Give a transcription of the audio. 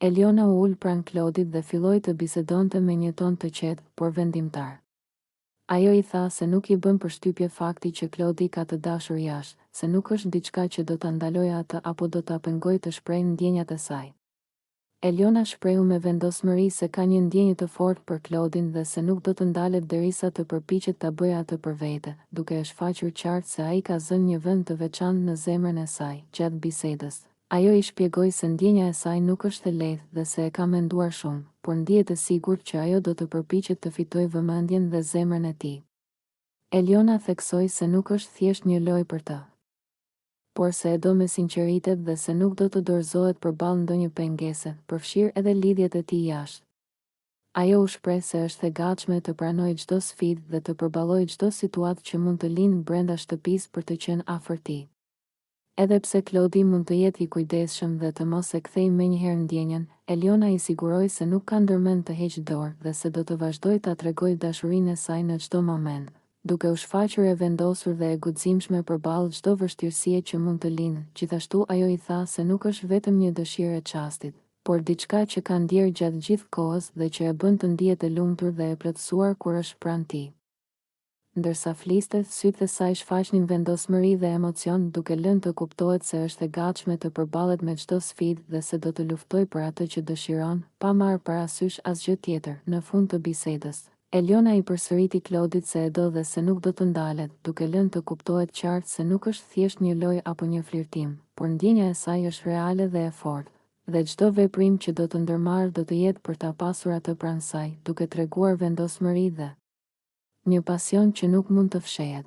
Eliona u ul pranë Klodit dhe filloi të bisedonte me një ton të qetë, por vendimtar. Ajo i tha se nuk i bën përshtypje fakti që Klodi ka të dashur jashtë, se nuk është diçka që do ta ndalojë atë apo do ta pengojë të shprehë ndjenjat e saj. Eliona shprehu me vendosmëri se ka një ndjenjë të fortë për Klodin dhe se nuk do të ndalet derisa të përpiqet ta bëjë atë për vete, duke e shfaqur qartë se ai ka zënë një vend të veçantë në zemrën e saj. Gjatë bisedës, ajo i shpjegoi se ndjenja e saj nuk është e lehtë dhe se e ka menduar shumë, por ndihet e sigurt që ajo do të përpiqet të fitojë vëmendjen dhe zemrën e tij. Eliona theksoi se nuk është thjesht një lojë për të, por se e do me sinqeritet dhe se nuk do të dorëzohet përballë ndonjë pengese, përfshirë edhe lidhjet e tij jashtë. Ajo u shpreh se është e gatshme të pranojë çdo sfidë dhe të përballojë çdo situatë që mund të lindë brenda shtëpisë për të qenë afër tij. Edhe pse Klodi mund të jetë i kujdesshëm dhe të mos e kthejë menjëherë ndjenjen, Eliona i siguroi se nuk ka ndërmend të heqë dorë dhe se do të vazhdojë ta tregojë dashurinë e saj në çdo moment, duke u shfaqur e vendosur dhe e guximshme përballë çdo vështirësie që mund të lindë. Gjithashtu ajo i tha se nuk është vetëm një dëshirë e çastit, por diçka që ka ndjerë gjatë gjithë kohës dhe që e bën të ndihet e lumtur dhe e plotësuar kur është pranë tij. Ndërsa fliste, sytë e saj shfaqnin vendosmëri dhe emocion, duke lënë të kuptohet se është e gatshme të përballet me çdo sfidë dhe se do të luftojë për atë që dëshiron, pa marrë parasysh asgjë tjetër. Në fund të bisedës, Eliona i përsëriti Klodit se e do dhe se nuk do të ndalet, duke lënë të kuptohet qartë se nuk është thjesht një lojë apo një flirtim, por ndjenja e saj është reale dhe e fortë, dhe çdo veprim që do të ndërmarrë do të jetë për ta pasur atë pranë saj, duke treguar vendosmëri dhe një pasion që nuk mund të fshehet.